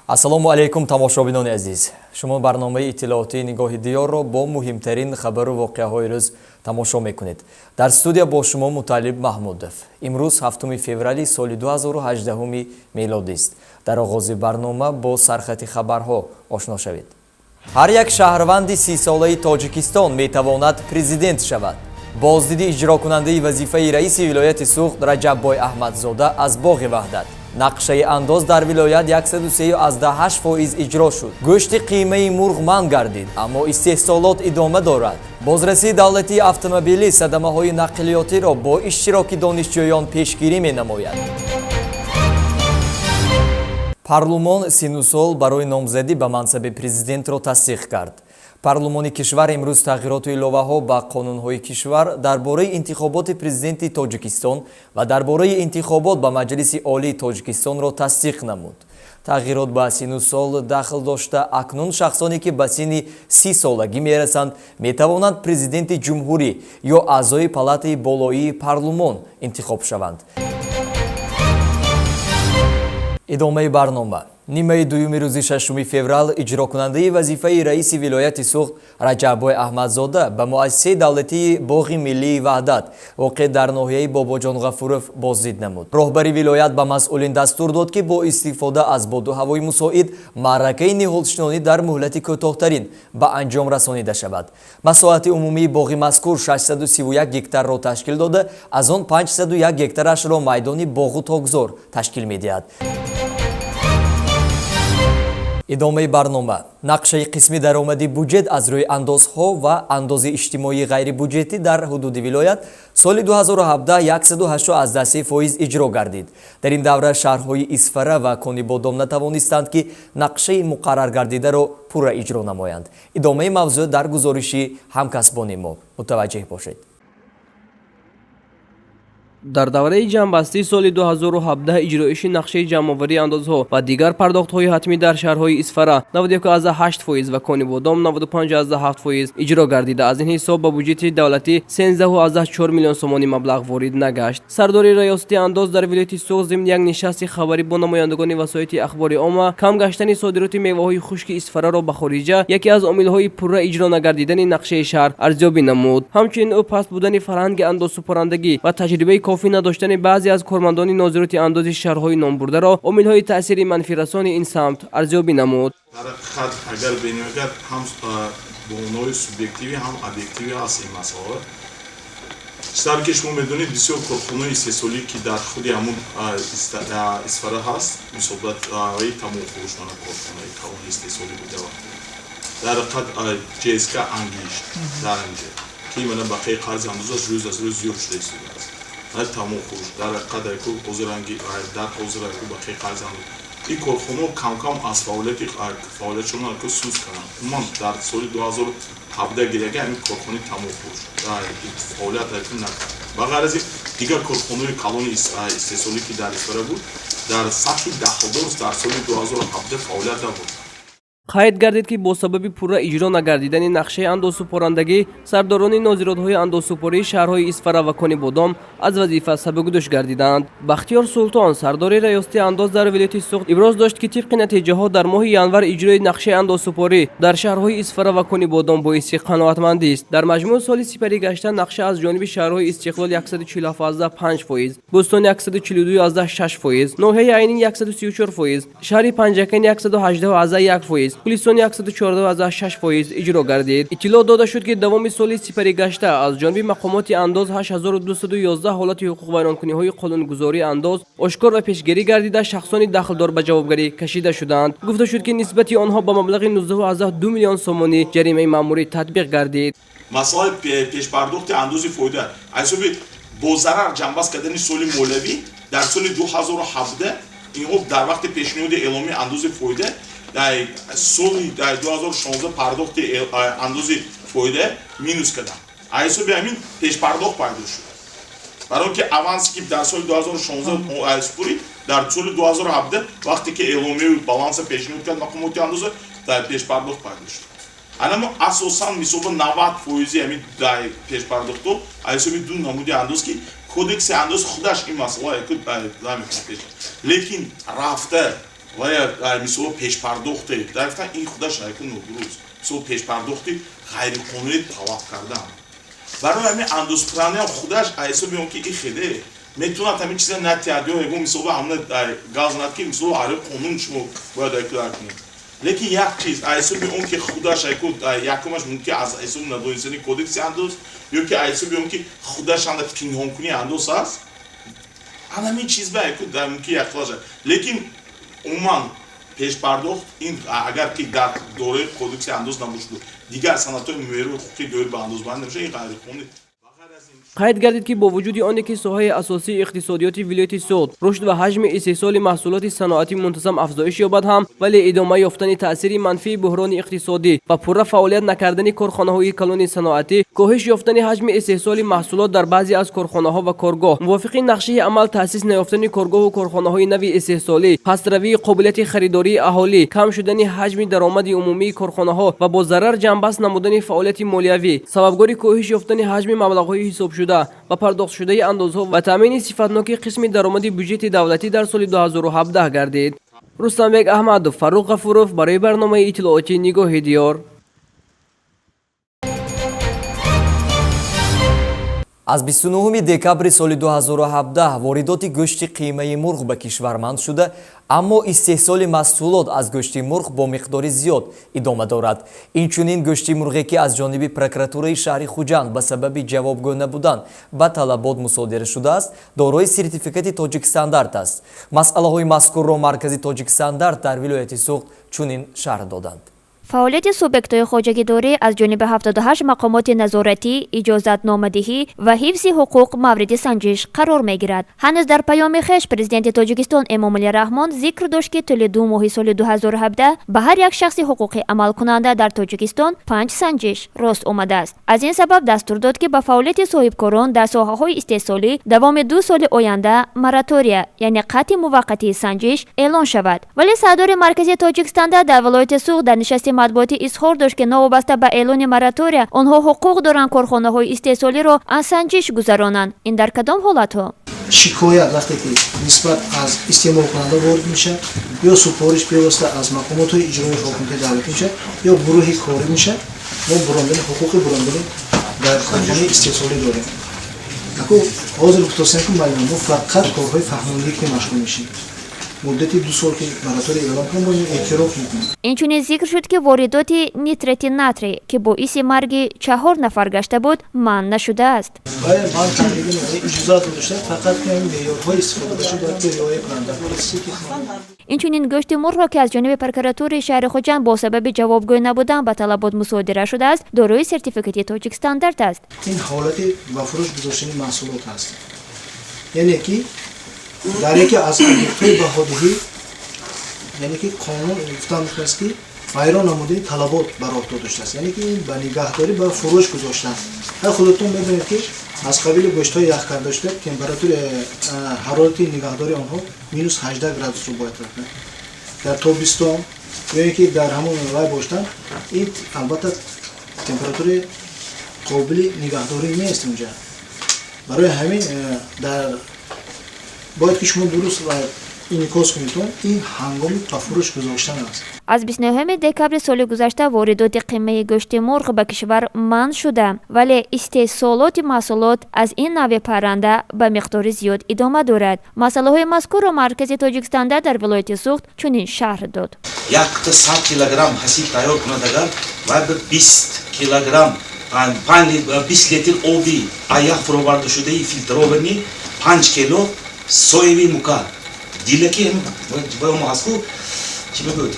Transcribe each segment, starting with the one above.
Ассалому алейкум тамошобинони азиз. Шумо барномаи иттилооти нигоҳи диёрро бо муҳимтарин хабару воқеаҳои рӯз тамошо мекунед. Дар студия бо шумо Муталиб Маҳмудов. Имрӯз 7 феврали соли 2018 мелодист. Дар оғози барнома бо сархати хабарҳо ошно шавед. Ҳар як шаҳрванди 30-солаи Тоҷикистон метавонад президент шавад. Боздиди иҷрокунандаи вазифаи раиси вилояти Суғд Раҷаббой Аҳмадзода аз боғи ваҳдат. Нақшаи андоз дар вилоят 138% иҷро шуд. Гӯшти қимаи мурғ манъ гардид, аммо истеҳсолот идома дорад. Бозрасии давлатии автомобилӣ садамаҳои нақлиётиро бо иштироки донишҷӯён пешгирӣ менамояд. Парлумон 30 сол барои номзадӣ ба мансаби президентро тасдиқ кард. Парлумони кишвар имрӯз тағйироту иловаҳо ба қонунҳои кишвар дар бораи интихоботи президенти Тоҷикистон ва дар бораи интихобот ба Маҷлиси олии Тоҷикистонро тасдиқ намуд. Тағйирот ба 30 сол дахл дошта акнун шахсоне ки ба синни 30 солагӣ мерасанд метавонанд президенти ҷумҳурӣ ё аъзои палатаи болоии парлумон интихоб шаванд. идомаи барнома. Нимаи дуюми рӯзи 6 феврал иҷрокунандаи вазифаи раиси вилояти Суғд Раҷаббой Аҳмадзода ба муассисаи давлатии Боғи Миллии Ваҳдат воқеъ дар ноҳияи Бобоҷон Ғафуров боздид намуд. Роҳбари вилоят ба масъулин дастур дод ки бо истифода аз боду ҳавои мусоид маъракаи ниҳолшинонӣ дар муҳлати кӯтоҳтарин ба анҷом расонида шавад. Масоҳати умумии боғи мазкур 631 гектарро ташкил дода, аз он 501 гектарашро майдони боғу тогзор ташкил медиҳад. идомаи барнома. Нақшаи қисми даромади буҷет аз рӯи андозҳо ва андози иҷтимоии ғайрибуҷетӣ дар ҳудуди вилоят соли 2017 183% иҷро гардид. Дар ин давра шаҳрҳои Исфара ва Конибодом натавонистанд ки нақшаи муқаррар гардидаро пурра иҷро намоянд. идомаи мавзӯъ дар гузориши ҳамкасбони мо. мутаваҷҷеҳ бошед. дар давраи ҷамъбастии соли 2017 иҷроиши нақшаи ҷамъоварии андозҳо ва дигар пардохтҳои ҳатмӣ дар шаҳрҳои Исфара 91.8% ва Конибодом 95.7% иҷро гардида, аз ин ҳисоб ба буҷети давлатӣ 13.4 миллион сомонӣ маблағ ворид нагашт. Сардори раёсати андоз дар вилояти Суғд зимни як нишасти хабарӣ бо намояндагони васоити ахбори омма кам гаштани содироти меваҳои хушки Исфараро ба хориҷа яке аз омилҳои пурра иҷро нагардидани нақшаи шаҳр арзёбӣ намуд. ҳамчунин ӯ паст будани фарҳанги андозсупорандагӣ ва таҷрибаи кофӣ надоштани баъзе аз кормандони нозироти андози шаҳрҳои номбурдаро омилҳои таъсири манфирасони ин самт арзёбӣ намуд. дар ҳақиқат агар бенигар ҳам бонои субъективӣ ҳам объективӣ аст ин масъала. чизтар ки шумо медонед бисёр корхонаи сесолӣ ки дар худи ҳамун Исфара ҳаст, мисолбатҳои тамомфурӯшона корхонаи калони истеҳсолӣ буда вақте дар ҳақиқат ҷСК ангишт дар инҷо ки мана бақияи қарзи андозаш рӯз аз рӯз зиёд шуда истодааст. Тамом фурӯш дар ҳақиқат ҳозиранги дар ҳозираку бақияи қарзи андоз ин корхонаҳо кам-кам аз фаъолиятшон сӯз карданд. Умуман дар соли 2017 гиряга ҳамин корхонаи тамомфурӯш фаъолият накард. Ба ғайр аз ин дигар корхонаҳои калони истеҳсолӣ ки дар Исфара буд дар сатҳи дахлдор дар соли 2017 фаъолият намуд. қайд гардид ки бо сабаби пурра иҷро нагардидани нақшаи андозсупорандагӣ сардорони нозиротҳои андозсупории шаҳрҳои Исфара ва Конибодом аз вазифа сабукдӯш гардиданд. Бахтиёр Султон, сардори раёсати андоз дар вилояти Суғд, иброз дошт ки тибқи натиҷаҳо дар моҳи январ иҷрои нақшаи андозсупорӣ дар шаҳрҳои Исфара ва Конибодом боиси қаноатмандист. дар маҷмӯъ соли сипарӣ гашта нақша аз ҷониби шаҳрҳои Истиқлол 147.5%, Бӯстон 142.6%, ноҳияи Айнин 134%, шаҳри Панҷакан 118.1%, Гулистон 114.6% иҷро гардид. иттилоъ дода шуд ки давоми соли сипарӣ гашта аз ҷониби мақомоти андоз 8211 ҳолати ҳуқуқвайронкуниҳои қонунгузории андоз ошкор ва пешгирӣ гардида шахсони дахлдор ба ҷавобгарӣ кашида шуданд. гуфта шуд ки нисбати онҳо ба маблағи 19.2 миллион сомонӣ ҷаримаи маъмурӣ татбиқ гардид. масъалаи пешпардохти андози фоида айсоби бо зарар ҷамъбаст кардани соли молиявӣ дар соли 2017 инҳо дар вақти пешниҳоди эъломии андози фоида соли 2016 пардохти андози фоида минус карданд. ҳисоби ҳамин пешпардохт пайдо шуд. барое ки авансе ки дар соли 2016 супорид дар соли 2017 вақте ки эъломияи баланса пешниҳод кард мақомоти андоза пешпардохт пайдо шуд. анамо асосан мисоба 90% ҳамин пешпардохтҳо ҳисоби ду намуди андоз ки кодекси андоз худаш ин масъала лекин рафта ва я мисол пешпардохте дафтан ин худа шайку нодуруст мисол пешпардохти ғайриқонунӣ талаб кардан барои ҳамин андозкунандаи худаш айсоби он ки и хеле метавонад ҳамин чиза натиҳад ё ягон мисол ҳамна газ над ки мисол ҳари қонун шумо бояд айкуда кунед лекин як чиз айсоби он ки худаш айку якумаш мумкин аз айсоби надонистани кодекси андоз ё ки айсоби он ки худаш анда пинҳонкунии андоз аст ҳамин чиз ба айку мумкин яклаша лекин умуман пешпардохт ин агар ки дар дораи кодекси андоз набошад дигар санадҳои муеру ҳуқуқи доир ба андозбанд намешавад ин ғайриқонунӣ қайд гардид ки бо вуҷуди оне ки соҳаи асосии иқтисодиёти вилояти суд рушд ва ҳаҷми истеҳсоли маҳсулоти саноатӣ мунтазам афзоиш ёбад ҳам вале идома ёфтани таъсири манфии буҳрони иқтисодӣ ва пурра фаъолият накардани корхонаҳои калони саноатӣ коҳиш ёфтани ҳаҷми истеҳсоли маҳсулот дар баъзе аз корхонаҳо ва коргоҳ мувофиқи нақшаи амал таъсис наёфтани коргоҳу корхонаҳои нави истеҳсолӣ пастравии қобилияти харидории аҳолӣ кам шудани ҳаҷми даромади умумии корхонаҳо ва бо зарар ҷамъбаст намудани фаъолияти молиявӣ сабабгори коҳиш ёфтани ҳаҷми маблағҳои ҳисобшуда ва пардохтшудаи андозҳо ва таъмини сифатноки қисми даромади бюҷети давлатӣ дар соли 2017 гардид. Рустамбек Аҳмадов, Фаруқ Ғафуров барои барномаи иттилоотӣ Нигоҳи диёр. аз 29 декабри соли 2017 воридоти гӯшти қимаи мурғ ба кишвар манъ шуда, аммо истеҳсоли маҳсулот аз гӯшти мурғ бо миқдори зиёд идома дорад. Инчунин гӯшти мурғе ки аз ҷониби прокуратураи шаҳри Хуҷанд ба сабаби ҷавобгӯ набудан ба талабот мусодира шудааст, дорои сертификати Тоҷикстандарт аст. Масъалаҳои мазкурро маркази Тоҷикстандарт дар вилояти Суғд чунин шарҳ доданд. фаъолияти субъектҳои хоҷагидорӣ аз ҷониби 78 мақомоти назоратӣ, иҷозатномадиҳӣ ва ҳифзи ҳуқуқ мавриди санҷиш қарор мегирад. ҳанӯз дар паёми хеш президенти Тоҷикистон Эмомалӣ Раҳмон зикр дошт ки тӯли 2 моҳи соли 2017 ба ҳар як шахси ҳуқуқи амалкунанда дар Тоҷикистон 5 санҷиш рост омадааст. аз ин сабаб дастур дод ки ба фаъолияти соҳибкорон дар соҳаҳои истеҳсолӣ давоми 2 соли оянда моратория, яъне қатъи муваққатии санҷиш эълон шавад. вале сардори маркази Тоҷикистанда дар вилояти Суғд дар нишасти матбуотӣ изҳор дошт ки новобаста ба эълони моратория онҳо ҳуқуқ доранд корхонаҳои истеҳсолиро аз санҷиш гузаронанд. ин дар кадом ҳолатҳо? шикоят вақте ки нисбат аз истеъмолкунанда ворид мешавад ё супориш бевосита аз мақомотҳои иҷрои ҳокимияти давлатӣ мешавад ё гурӯҳи корӣ мешавад, мо бурондани ҳуқуқи бурондани дар корхонаи истеҳсолӣ дорем. ҳозир гуфтосем ки маълум мо фақат корҳои фаҳмондӣ ки машғул мешем. муддати 2 сол ки моратория эълон кардем эътироф мекунем. инчунин зикр шуд ки воридоти нитрати натрий ки боиси марги 4 нафар гашта буд манъ нашудааст. ман таъмини иҷозат дошта фақат ки меъёрҳои истифодадаша бояд риоя кунанд. инчунин гӯшти мурғро ки аз ҷониби прокуратураи шаҳри Хуҷанд бо сабаби ҷавобгӯ набудан ба талабот мусодира шудааст, дорои сертификати Тоҷикстандарт аст. ин ҳолати ба фурӯш гузоштани маҳсулот аст. яъне ки дар яке аз объектҳои баҳодиҳӣ, яъне ки қонун гуфтан мекунад ки вайрон намудани талабот ба роҳ додашааст, яъне ки ба нигаҳдорӣ ба фурӯш гузоштан. худтон медонед ки аз қабили гӯштҳои яхкардошта температураи ҳарорати нигаҳдори онҳо -18 градусро бояд рафт. дар тобистон ё ки дар ҳамон вай боштан ин албатта температураи қобили нигаҳдорӣ нест унҷа. барои ҳамин дар бояд ки шумо дуруст ва инъикос кунед ин ҳангоми ба фурӯш гузоштан аст. аз 29 декабри соли гузашта воридоти қимаи гӯшти мурғ ба кишвар манъ шуда, вале истеҳсолоти маҳсулот аз ин нави парранда ба миқдори зиёд идома дорад. масъалаҳои мазкурро маркази Тоҷикстандарт дар вилояти Суғд чунин шарҳ дод. 100 килограмм ҳасиб тайёр кунадагар ва 20 килограмм 20 литр оби аяқ фуровардашудаи филтрованӣ 5 кило соевый мука дилаки ҳаску чӣ мегӯяд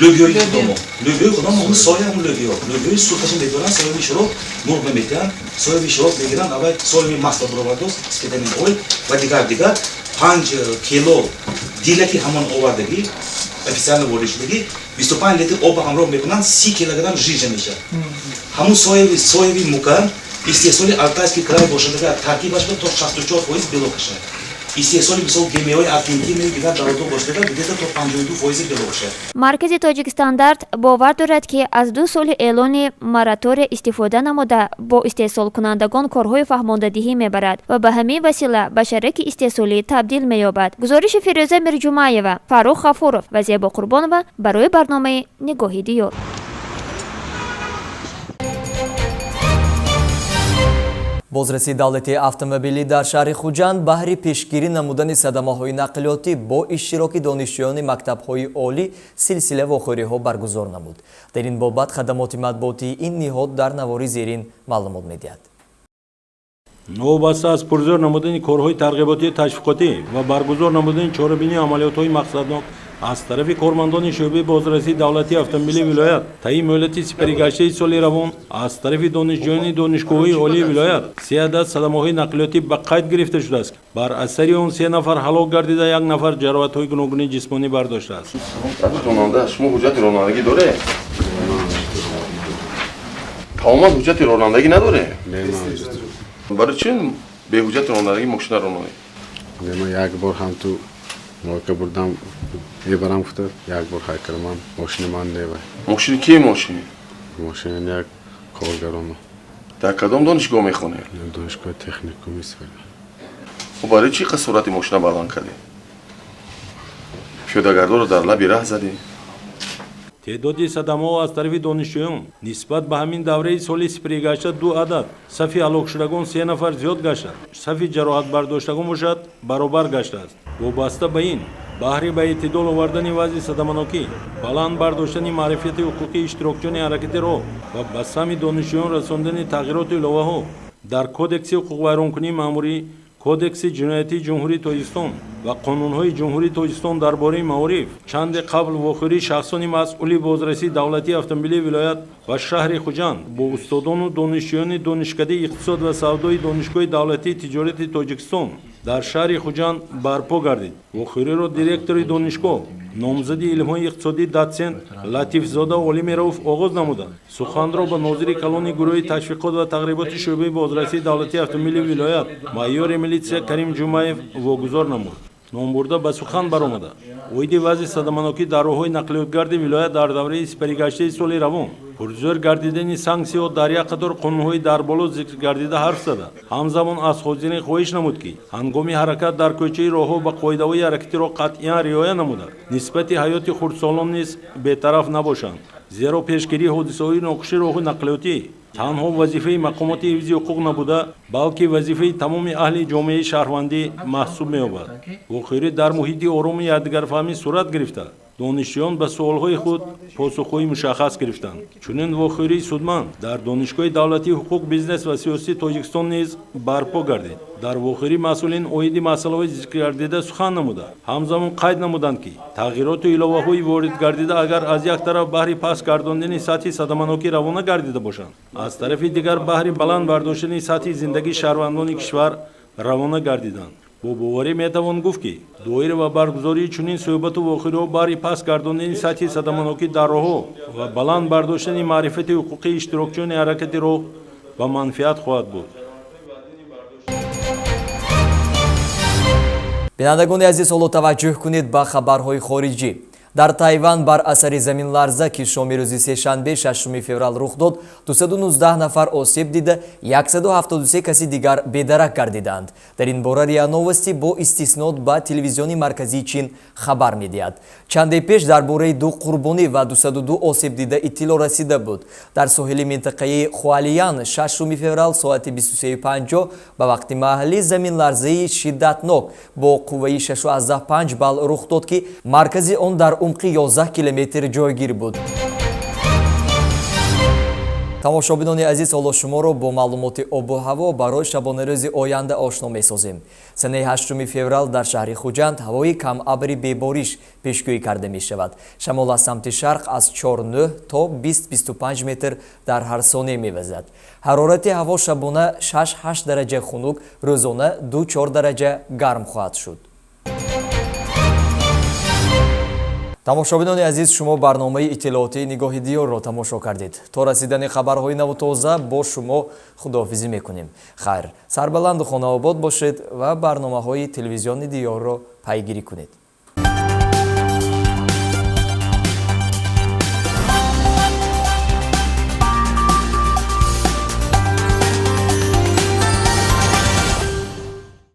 лӯбиёи худомо соя лӯбиёи сурхашин медоранд, соевый широб мурғ меметиҳанд, соевый широб мегиранд, аввал соевый масло буровардост витамин ойл ва дигар 5 кило дилаки ҳамон овардаги официально воридшудагӣ 25 литр об ҳамроҳ мекунанд, 30 килограмм жижа мешавад. ҳамун соевый мука истеҳсоли алтайский край бошадага таркибаш то 64% белок кашад. استحصال مثال گیمی‌های آرژانتین دیگر دارد باشه دیگه تا 52% بلوشه. маркази тоҷикстандард бовар дорад ки аз 2 соли эълони моратория истифода намуда бо истеҳсолкунандагон корҳои фаҳмондадиҳӣ мебарад ва ба ҳамин васила ба шараки истеҳсолӣ табдил меёбад. Гузориши Фирӯза Мирҷумаева, Фарух Ғафуров ва Зебо Қурбонова барои барномаи Нигоҳи диёр. бозрасии давлати автомобилӣ дар шаҳри Хуҷанд баҳри пешгирӣ намудани садамаҳои нақлиётӣ бо иштироки донишҷӯёни мактабҳои олӣ силсила вохӯриҳо баргузор намуд. дар ин бобат хадамоти матбуотии ин ниҳод дар навори зерин маълумот медиҳад. новобаста аз пурзор намудани корҳои тарғиботи ташвиқотӣ ва баргузор намудани чорабинии амалиётҳои мақсаднок аз тарафи кормандони шӯъбаи бозрасии давлати автомобили вилоят таъин муҳлати сипаригаштаи соли равон аз тарафи донишҷӯёни донишгоҳҳои олии вилоят 3 адад садамаҳои нақлиётӣ ба қайд гирифта шудааст. бар асари он 3 нафар ҳалок гардида 1 нафар ҷароҳатҳои гуногуни ҷисмонӣ бардоштааст. шумо ҳуҷҷати ронандагӣ доред? тамоман ҳуҷҷати ронандагӣ надоред? барои чи беҳуҷҷати ронандагӣ мошина рононед? як бор ҳам ту мока бурдам мебарам гуфта як бор хай кардам мошини ман нева. мошини ки мошини? мошини як коргарома. дар кадом донишгоҳ мехонед? донишгоҳи техникуми Сфера. хуб барои чи қасд суръати мошина баланд кардед? пиёдагардонро дар лаби раҳ задед? تعدادی صدمه‌ها از طرف دانشجویان نسبت به همین دوره سال سپری گشته 2 عدد. صف هلاک شدگان 3 نفر زیاد گشته. صف جراحت برداشتگان باشد برابر گشته است. وابسته به این بهره به اعتدال آوردن وضع صدمناکی، بلند برداشتن معرفت حقوقی اشتراکچیان حرکت را و به سهم دانشجویان رساندن تغییرات الهه‌ها در کودکس حقوق ویرانکنی مأموری، کودکس جنایتی جمهوری تاجیکستان و قانون‌های جمهوری تاجیکستان درباره معارف چند قبل وخوری شخصان مسئول بازرسی دولتی автомобили ولایت و شهر خوجند با استادان و دانشجویان دانشکده اقتصاد و سودای دانشگاه دولتی تجارت تاجیکستان در شهر خوجند برپا گردید. وخوری را دیرکتور دانشگاه نامزد علم‌های اقتصادی دوچنت لطیف زاده عالم رؤوف آغاز نمودند. سخن را به ناظر کلان گروه تشویقات و تقریبات شعبه بازرسی دولتی автомобили ولایت майор میلیسیا کریم جمعیف واگذار نمود. نامبرده به سخن برآمده اویدی وضع صدمناکی در راههای نقلیاتگرد ولایت در دوره سپریگشته سال روان پرزور گردیدن سانکسی‌ها در یک قطار قانون‌های در بالا ذکر گردیده حرف زده. همزمان از خودزنی خواهش نمود که هنگام حرکت در کوچه راهها به قاعده‌های حرکتی را قطعاً رعایت نموده نسبت حیات خردسالان نیز بی‌طرف نباشند. زیرا پیشگیری حادثه‌های ناخوش راه نقلیاتی تنها وظیفه مقامات حفظ حقوق نبوده بلکه وظیفه تمام اهل جامعه شهروندی محسوب می‌یابد. وخوری در محیط آرام یادگارفهمی صورت گرفته. دانشجویان به سوالهای خود پاسخهای مشخص گرفتند. چنین وخوری سودمند در دانشگاه دولتی حقوق بیزنس و سیاسی تاجیکستان نیز برپا گردید. در وخوری مسئولین اویدی مسائل ذکر گردیده سخن نموده. همزمان قید نمودند که تغییرات و الهه‌های وارد گردیده اگر از یک طرف بهره پس گرداندن سطح صدمناکی روانه گردیده باشند از طرف دیگر بهره بلند برداشتن سطح زندگی شهروندان کشور روانه گردیدند. با باوری میتوان گفت که دایره و برگزاری چنین صحبت و وخوری‌ها بهره پس گرداندن سطح صدمناکی در راه‌ها و بلند برداشتن معرفت حقوقی اشتراکچیان حرکت راه و منفعت خواهد بود. бинандагони азиз ҳоло таваҷҷӯҳ кунед ба хабарҳои хориҷӣ. дар Тайван бар асари заминларза ки шоми рӯзи сешанбе 6 феврал рух дод 219 нафар осеб дида 173 каси дигар бедарак гардиданд. дар ин бора РИА Новости бо истиснод ба телевизиони марказии Чин хабар медиҳад. чанде пеш дар бораи 2 қурбонӣ ва 202 осеб дида иттилоъ расида буд. дар соҳили минтақаи Хуалиян 6 феврал соати 23:50 ба вақти маҳаллӣ заминларзаи шиддатнок бо қувваи 6,5 балл рух дод ки маркази он дар умқи 11 километр ҷойгир буд. тамошобинони азиз, ҳоло шуморо бо маълумоти обу ҳаво барои шабонарӯзи оянда ошно месозем. санаи 8 феврал дар шаҳри Хуҷанд ҳавои камабри бебориш пешгӯӣ карда мешавад. шамол аз самти шарқ аз 4-9 то 20-25 метр дар ҳар сония мевазад. ҳарорати ҳаво шабона 6-8 дараҷа хунук, рӯзона 2-4 дараҷа гарм хоҳад шуд. тамошобинони азиз, шумо барномаи иттилооти нигоҳи диёрро тамошо кардед. То расидани хабарҳои наву тоза бо шумо худоҳафизӣ мекунем. Хайр, сарбаланду хонаобод бошед ва барномаҳои телевизиони диёрро пайгирӣ кунед.